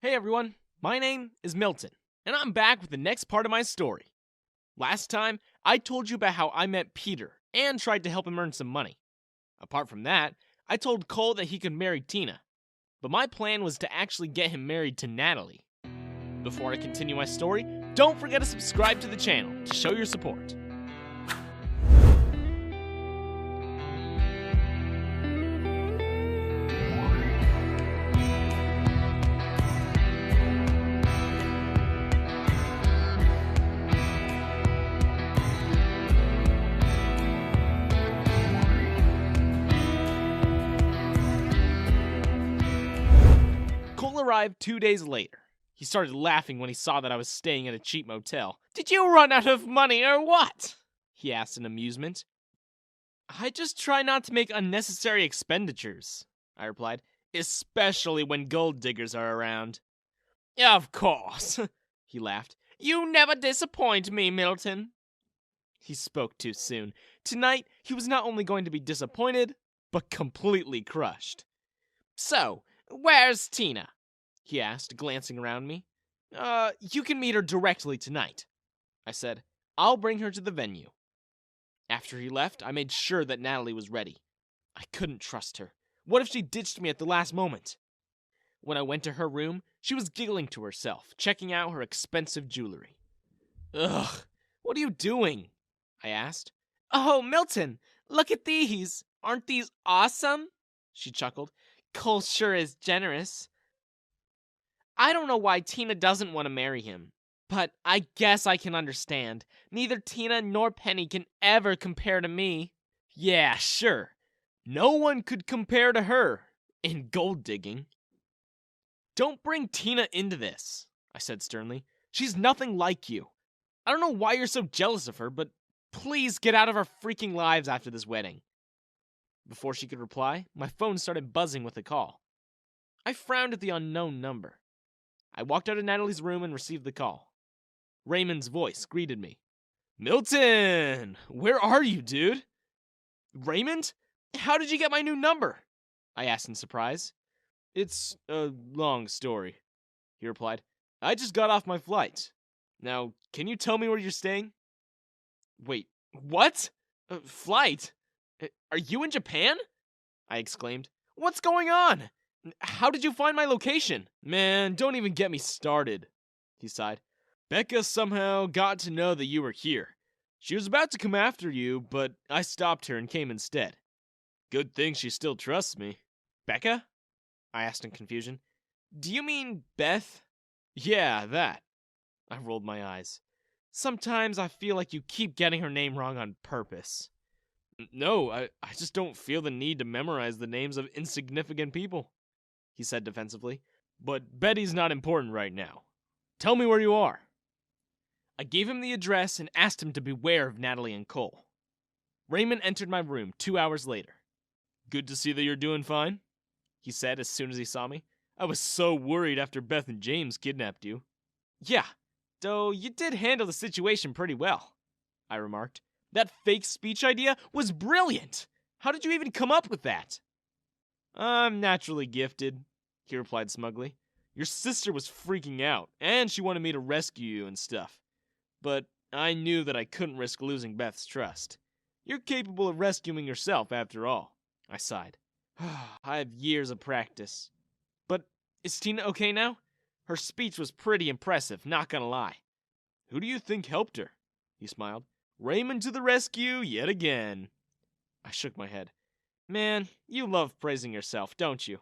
Hey everyone, my name is Milton, and I'm back with the next part of my story. Last time, I told you about how I met Peter and tried to help him earn some money. Apart from that, I told Cole that he could marry Tina, but my plan was to actually get him married to Natalie. Before I continue my story, don't forget to subscribe to the channel to show your support. Cole arrived 2 days later. He started laughing when he saw that I was staying at a cheap motel. "Did you run out of money or what?" he asked in amusement. "I just try not to make unnecessary expenditures," I replied, "especially when gold diggers are around." "Of course," he laughed. "You never disappoint me, Milton." He spoke too soon. Tonight, he was not only going to be disappointed, but completely crushed. "So, where's Tina?" he asked, glancing around me. You can meet her directly tonight," I said. "I'll bring her to the venue." After he left, I made sure that Natalie was ready. I couldn't trust her. What if she ditched me at the last moment? When I went to her room, she was giggling to herself, checking out her expensive jewelry. "Ugh, what are you doing?" I asked. "Oh, Milton, look at these. Aren't these awesome?" she chuckled. "Cole sure is generous." I don't know why Tina doesn't want to marry him, but I guess I can understand. Neither Tina nor Penny can ever compare to me. Yeah, sure. No one could compare to her in gold digging. "Don't bring Tina into this," I said sternly. "She's nothing like you. I don't know why you're so jealous of her, but please get out of our freaking lives after this wedding." Before she could reply, my phone started buzzing with a call. I frowned at the unknown number. I walked out of Natalie's room and received the call. Raymond's voice greeted me. "Milton! Where are you, dude?" "Raymond? How did you get my new number?" I asked in surprise. "It's a long story," he replied. "I just got off my flight. Now, can you tell me where you're staying?" "Wait, what? Flight? Are you in Japan?" I exclaimed. "What's going on? How did you find my location?" "Man, don't even get me started," he sighed. "Becca somehow got to know that you were here. She was about to come after you, but I stopped her and came instead. Good thing she still trusts me." "Becca?" I asked in confusion. "Do you mean Beth?" "Yeah, that." I rolled my eyes. "Sometimes I feel like you keep getting her name wrong on purpose." "No, I just don't feel the need to memorize the names of insignificant people," he said defensively. "But Betty's not important right now. Tell me where you are." I gave him the address and asked him to beware of Natalie and Cole. Raymond entered my room 2 hours later. "Good to see that you're doing fine," he said as soon as he saw me. "I was so worried after Beth and James kidnapped you." "Yeah, though you did handle the situation pretty well," I remarked. "That fake speech idea was brilliant. How did you even come up with that?" "I'm naturally gifted," he replied smugly. "Your sister was freaking out, and she wanted me to rescue you and stuff. But I knew that I couldn't risk losing Beth's trust. You're capable of rescuing yourself, after all." I sighed. "I have years of practice. But is Tina okay now? Her speech was pretty impressive, not gonna lie." "Who do you think helped her?" he smiled. "Raymond to the rescue yet again." I shook my head. "Man, you love praising yourself, don't you?"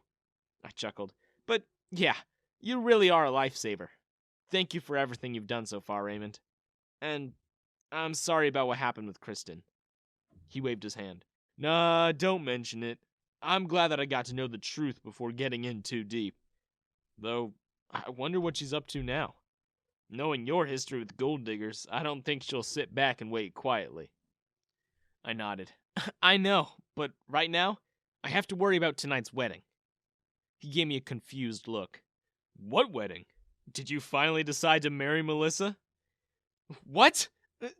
I chuckled. "But yeah, you really are a lifesaver. Thank you for everything you've done so far, Raymond. And I'm sorry about what happened with Kristen." He waved his hand. "Nah, don't mention it. I'm glad that I got to know the truth before getting in too deep. Though, I wonder what she's up to now. Knowing your history with gold diggers, I don't think she'll sit back and wait quietly." I nodded. "I know, but right now, I have to worry about tonight's wedding." He gave me a confused look. "What wedding? Did you finally decide to marry Melissa?" "What?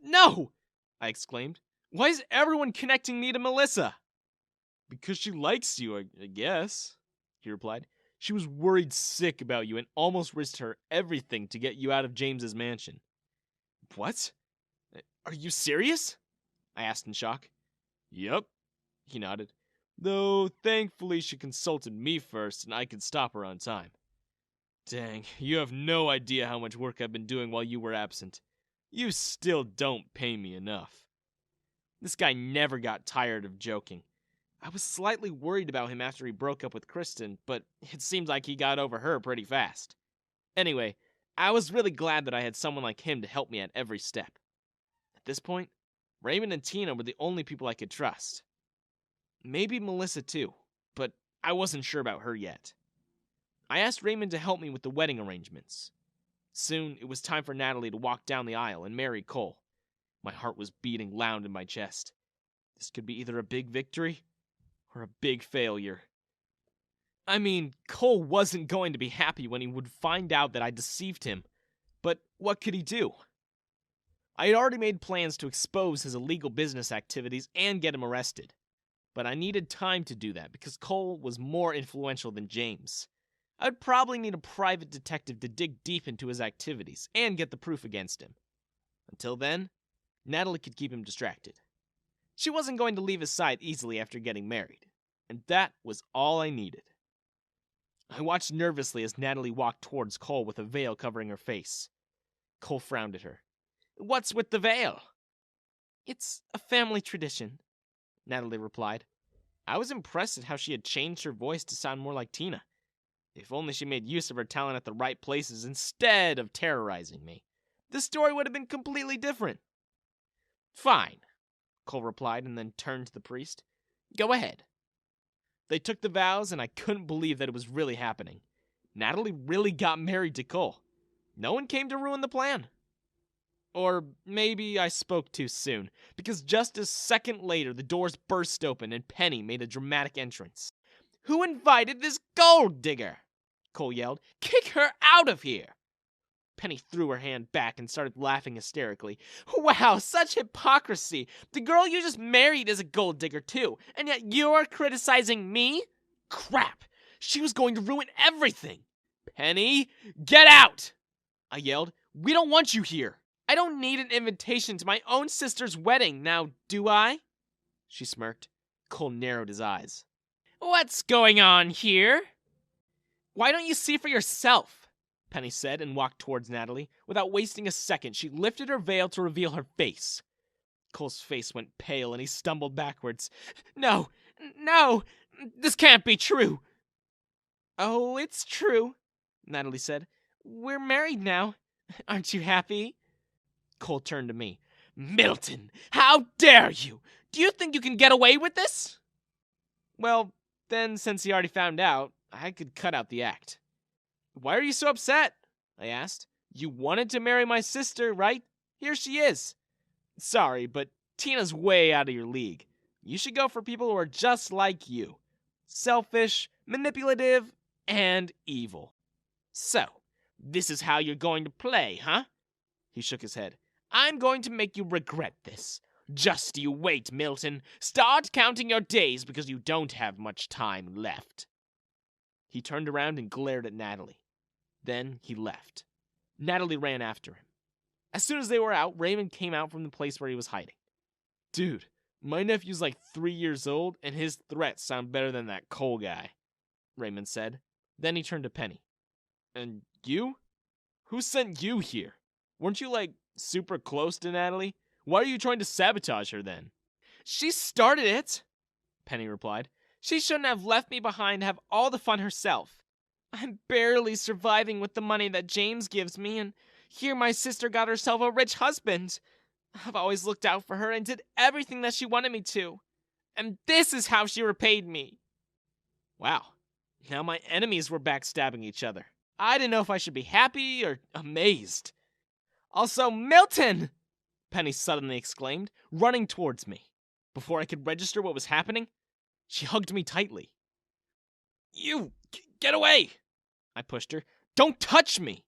No!" I exclaimed. "Why is everyone connecting me to Melissa?" "Because she likes you, I guess," he replied. She was worried sick about you and almost risked her everything to get you out of James's mansion. What? Are you serious? I asked in shock. Yup, he nodded. Though, thankfully, she consulted me first and I could stop her on time. Dang, you have no idea how much work I've been doing while you were absent. You still don't pay me enough. This guy never got tired of joking. I was slightly worried about him after he broke up with Kristen, but it seemed like he got over her pretty fast. Anyway, I was really glad that I had someone like him to help me at every step. At this point, Raymond and Tina were the only people I could trust. Maybe Melissa too, but I wasn't sure about her yet. I asked Raymond to help me with the wedding arrangements. Soon, it was time for Natalie to walk down the aisle and marry Cole. My heart was beating loud in my chest. This could be either a big victory or a big failure. I mean, Cole wasn't going to be happy when he would find out that I deceived him, but what could he do? I had already made plans to expose his illegal business activities and get him arrested, but I needed time to do that because Cole was more influential than James. I would probably need a private detective to dig deep into his activities and get the proof against him. Until then, Natalie could keep him distracted. She wasn't going to leave his side easily after getting married, and that was all I needed. I watched nervously as Natalie walked towards Cole with a veil covering her face. Cole frowned at her. What's with the veil? It's a family tradition, Natalie replied. I was impressed at how she had changed her voice to sound more like Tina. If only she made use of her talent at the right places instead of terrorizing me, the story would have been completely different. Fine, Cole replied and then turned to the priest. Go ahead. They took the vows and I couldn't believe that it was really happening. Natalie really got married to Cole. No one came to ruin the plan. Or maybe I spoke too soon, because just a second later the doors burst open and Penny made a dramatic entrance. Who invited this gold digger? Cole yelled. Kick her out of here! Penny threw her hand back and started laughing hysterically. Wow, such hypocrisy! The girl you just married is a gold digger too, and yet you're criticizing me? Crap! She was going to ruin everything! Penny, get out! I yelled. We don't want you here! I don't need an invitation to my own sister's wedding now, do I? She smirked. Cole narrowed his eyes. What's going on here? Why don't you see for yourself? Penny said and walked towards Natalie. Without wasting a second, she lifted her veil to reveal her face. Cole's face went pale and he stumbled backwards. No, this can't be true. Oh, it's true, Natalie said. We're married now. Aren't you happy? Cole turned to me. Middleton, how dare you? Do you think you can get away with this? Well, then, since he already found out, I could cut out the act. Why are you so upset? I asked. You wanted to marry my sister, right? Here she is. Sorry, but Tina's way out of your league. You should go for people who are just like you. Selfish, manipulative, and evil. So, this is how you're going to play, huh? He shook his head. I'm going to make you regret this. Just you wait, Milton. Start counting your days because you don't have much time left. He turned around and glared at Natalie. Then he left. Natalie ran after him. As soon as they were out, Raymond came out from the place where he was hiding. Dude, my nephew's like 3 years old, and his threats sound better than that Cole guy, Raymond said. Then he turned to Penny. And you? Who sent you here? Weren't you, super close to Natalie? Why are you trying to sabotage her, then? She started it, Penny replied. She shouldn't have left me behind to have all the fun herself. I'm barely surviving with the money that James gives me, and here my sister got herself a rich husband. I've always looked out for her and did everything that she wanted me to. And this is how she repaid me. Wow, now my enemies were backstabbing each other. I didn't know if I should be happy or amazed. Also, Milton! Penny suddenly exclaimed, running towards me. Before I could register what was happening, she hugged me tightly. You, get away! I pushed her. Don't touch me!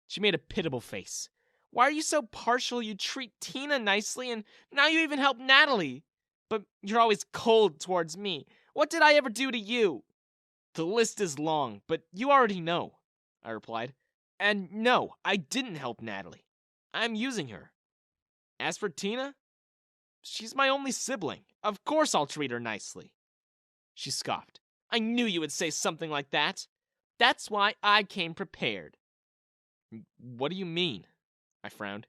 She made a pitiable face. Why are you so partial? You treat Tina nicely, and now you even help Natalie. But you're always cold towards me. What did I ever do to you? The list is long, but you already know, I replied. And no, I didn't help Natalie. I'm using her. As for Tina, she's my only sibling. Of course I'll treat her nicely. She scoffed. I knew you would say something like that. That's why I came prepared. What do you mean? I frowned.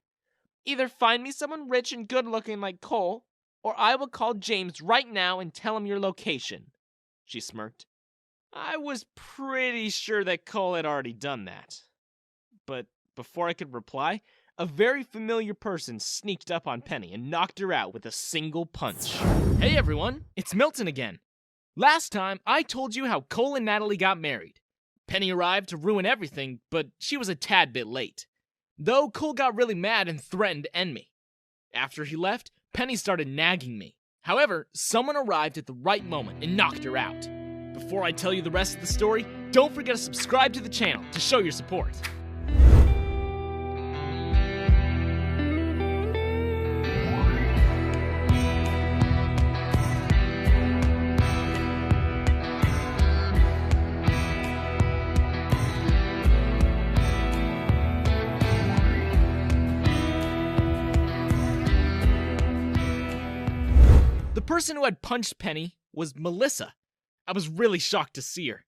Either find me someone rich and good-looking like Cole, or I will call James right now and tell him your location. She smirked. I was pretty sure that Cole had already done that. But before I could reply, a very familiar person sneaked up on Penny and knocked her out with a single punch. Hey everyone, it's Milton again. Last time, I told you how Cole and Natalie got married. Penny arrived to ruin everything, but she was a tad bit late. Though Cole got really mad and threatened to end me. After he left, Penny started nagging me. However, someone arrived at the right moment and knocked her out. Before I tell you the rest of the story, don't forget to subscribe to the channel to show your support. The person who had punched Penny was Melissa. I was really shocked to see her.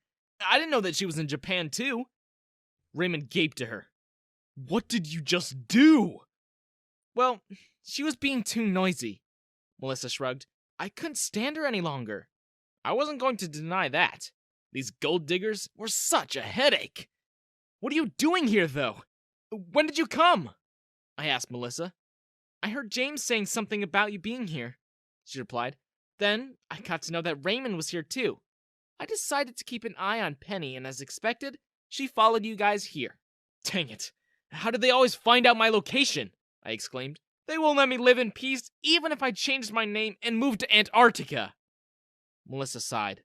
I didn't know that she was in Japan too. Raymond gaped to her. What did you just do? Well, she was being too noisy. Melissa shrugged. I couldn't stand her any longer. I wasn't going to deny that. These gold diggers were such a headache. What are you doing here, though? When did you come? I asked Melissa. I heard James saying something about you being here, she replied. Then I got to know that Raymond was here too. I decided to keep an eye on Penny, and as expected, she followed you guys here. Dang it. How did they always find out my location? I exclaimed. They won't let me live in peace, even if I changed my name and moved to Antarctica. Melissa sighed.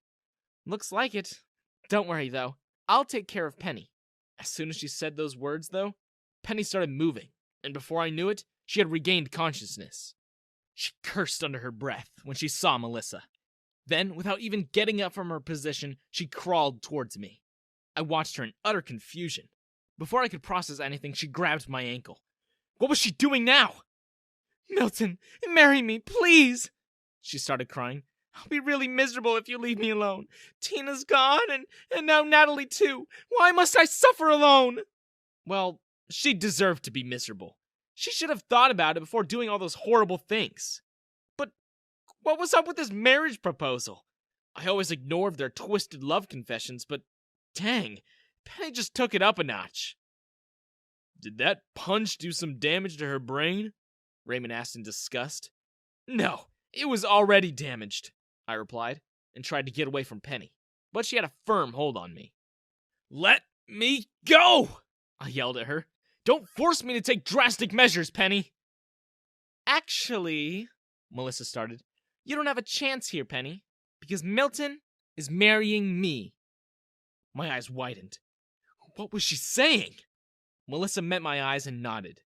Looks like it. Don't worry, though. I'll take care of Penny. As soon as she said those words, though, Penny started moving, and before I knew it, she had regained consciousness. She cursed under her breath when she saw Melissa. Then, without even getting up from her position, she crawled towards me. I watched her in utter confusion. Before I could process anything, she grabbed my ankle. What was she doing now? Milton, marry me, please! She started crying. I'll be really miserable if you leave me alone. Tina's gone, and now Natalie too. Why must I suffer alone? Well, she deserved to be miserable. She should have thought about it before doing all those horrible things. But what was up with this marriage proposal? I always ignored their twisted love confessions, but dang, Penny just took it up a notch. Did that punch do some damage to her brain? Raymond asked in disgust. No, it was already damaged, I replied, and tried to get away from Penny, but she had a firm hold on me. Let me go! I yelled at her. Don't force me to take drastic measures, Penny! Actually, Melissa started, you don't have a chance here, Penny, because Milton is marrying me. My eyes widened. What was she saying? Melissa met my eyes and nodded.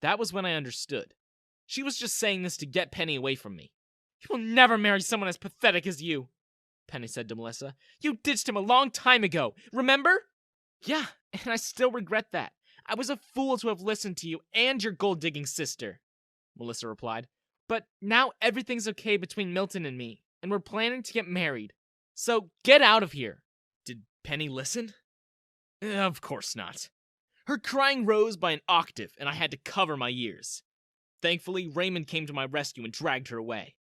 That was when I understood. She was just saying this to get Penny away from me. You will never marry someone as pathetic as you, Penny said to Melissa. You ditched him a long time ago, remember? Yeah, and I still regret that. I was a fool to have listened to you and your gold-digging sister, Melissa replied. But now everything's okay between Milton and me, and we're planning to get married. So get out of here. Did Penny listen? Of course not. Her crying rose by an octave, and I had to cover my ears. Thankfully, Raymond came to my rescue and dragged her away.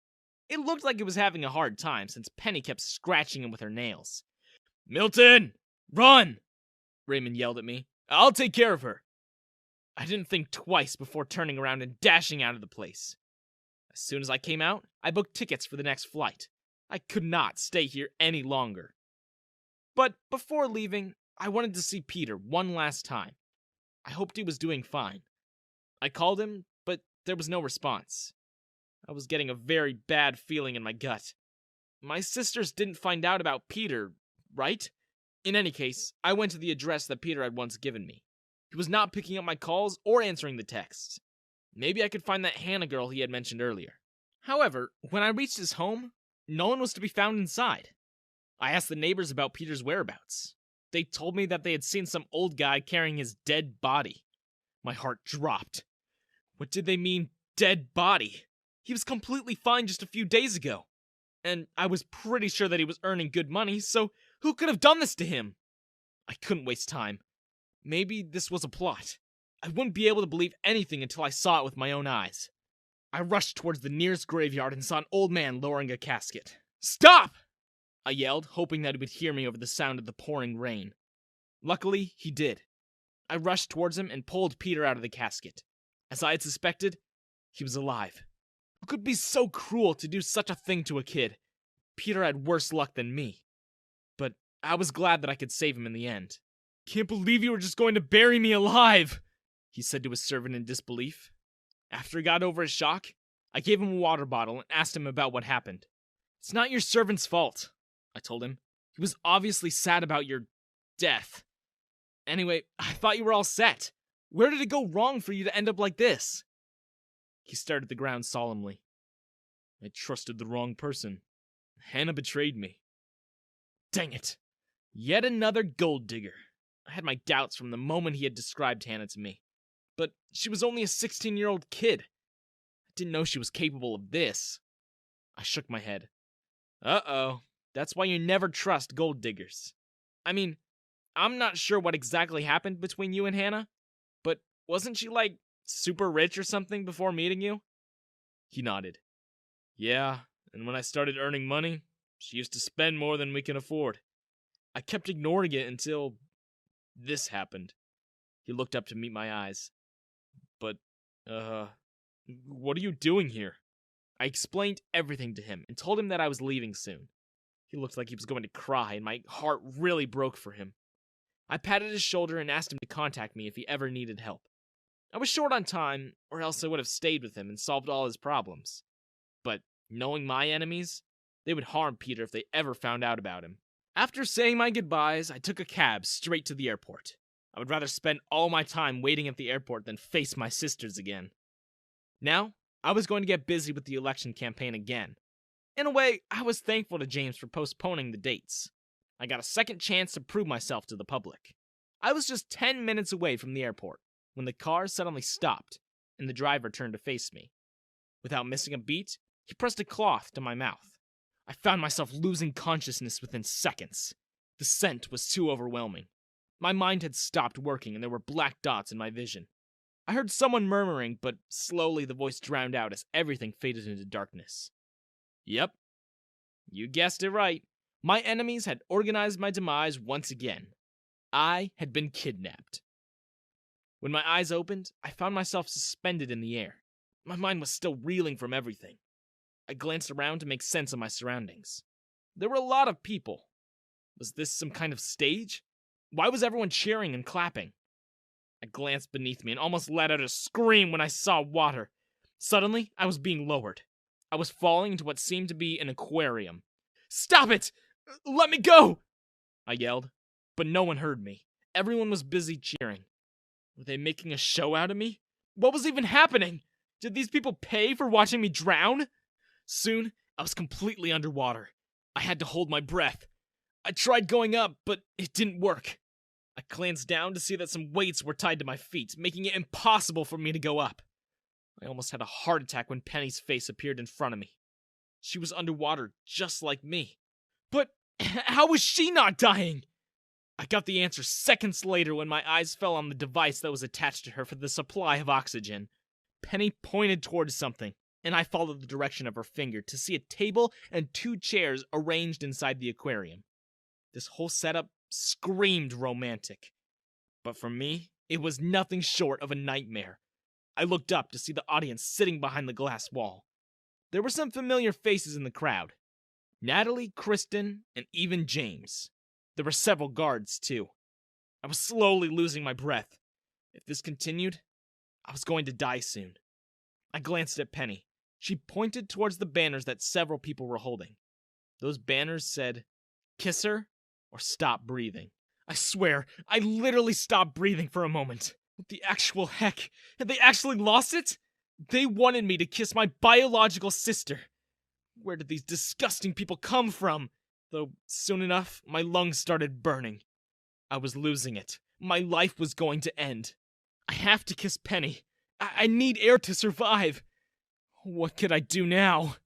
It looked like he was having a hard time since Penny kept scratching him with her nails. Milton! Run! Raymond yelled at me. I'll take care of her. I didn't think twice before turning around and dashing out of the place. As soon as I came out, I booked tickets for the next flight. I could not stay here any longer. But before leaving, I wanted to see Peter one last time. I hoped he was doing fine. I called him, but there was no response. I was getting a very bad feeling in my gut. My sisters didn't find out about Peter, right? In any case, I went to the address that Peter had once given me. He was not picking up my calls or answering the texts. Maybe I could find that Hannah girl he had mentioned earlier. However, when I reached his home, no one was to be found inside. I asked the neighbors about Peter's whereabouts. They told me that they had seen some old guy carrying his dead body. My heart dropped. What did they mean, dead body? He was completely fine just a few days ago. And I was pretty sure that he was earning good money, so who could have done this to him? I couldn't waste time. Maybe this was a plot. I wouldn't be able to believe anything until I saw it with my own eyes. I rushed towards the nearest graveyard and saw an old man lowering a casket. "Stop!" I yelled, hoping that he would hear me over the sound of the pouring rain. Luckily, he did. I rushed towards him and pulled Peter out of the casket. As I had suspected, he was alive. Who could be so cruel to do such a thing to a kid? Peter had worse luck than me. But I was glad that I could save him in the end. "Can't believe you were just going to bury me alive," he said to his servant in disbelief. After he got over his shock, I gave him a water bottle and asked him about what happened. "It's not your servant's fault," I told him. "He was obviously sad about your death. Anyway, I thought you were all set. Where did it go wrong for you to end up like this?" He stared at the ground solemnly. "I trusted the wrong person. Hannah betrayed me. Dang it. Yet another gold digger. I had my doubts from the moment he had described Hannah to me. But she was only a 16-year-old kid. I didn't know she was capable of this." I shook my head. "Uh-oh. That's why you never trust gold diggers. I mean, I'm not sure what exactly happened between you and Hannah, but wasn't she, like, super rich or something before meeting you?" He nodded. "Yeah, and when I started earning money, she used to spend more than we can afford. I kept ignoring it until this happened." He looked up to meet my eyes. "But, what are you doing here?" I explained everything to him and told him that I was leaving soon. He looked like he was going to cry, and my heart really broke for him. I patted his shoulder and asked him to contact me if he ever needed help. I was short on time, or else I would have stayed with him and solved all his problems. But knowing my enemies, they would harm Peter if they ever found out about him. After saying my goodbyes, I took a cab straight to the airport. I would rather spend all my time waiting at the airport than face my sisters again. Now, I was going to get busy with the election campaign again. In a way, I was thankful to James for postponing the dates. I got a second chance to prove myself to the public. I was just 10 minutes away from the airport when the car suddenly stopped and the driver turned to face me. Without missing a beat, he pressed a cloth to my mouth. I found myself losing consciousness within seconds. The scent was too overwhelming. My mind had stopped working and there were black dots in my vision. I heard someone murmuring, but slowly the voice drowned out as everything faded into darkness. Yep, you guessed it right. My enemies had organized my demise once again. I had been kidnapped. When my eyes opened, I found myself suspended in the air. My mind was still reeling from everything. I glanced around to make sense of my surroundings. There were a lot of people. Was this some kind of stage? Why was everyone cheering and clapping? I glanced beneath me and almost let out a scream when I saw water. Suddenly, I was being lowered. I was falling into what seemed to be an aquarium. "Stop it! Let me go!" I yelled, but no one heard me. Everyone was busy cheering. Were they making a show out of me? What was even happening? Did these people pay for watching me drown? Soon, I was completely underwater. I had to hold my breath. I tried going up, but it didn't work. I glanced down to see that some weights were tied to my feet, making it impossible for me to go up. I almost had a heart attack when Penny's face appeared in front of me. She was underwater just like me. But how was she not dying? I got the answer seconds later when my eyes fell on the device that was attached to her for the supply of oxygen. Penny pointed towards something, and I followed the direction of her finger to see a table and 2 chairs arranged inside the aquarium. This whole setup screamed romantic. But for me, it was nothing short of a nightmare. I looked up to see the audience sitting behind the glass wall. There were some familiar faces in the crowd. Natalie, Kristen, and even James. There were several guards, too. I was slowly losing my breath. If this continued, I was going to die soon. I glanced at Penny. She pointed towards the banners that several people were holding. Those banners said, "Kiss her or stop breathing." I swear, I literally stopped breathing for a moment. What the actual heck? Had they actually lost it? They wanted me to kiss my biological sister. Where did these disgusting people come from? Though soon enough, my lungs started burning. I was losing it. My life was going to end. I have to kiss Penny. I need air to survive. What could I do now?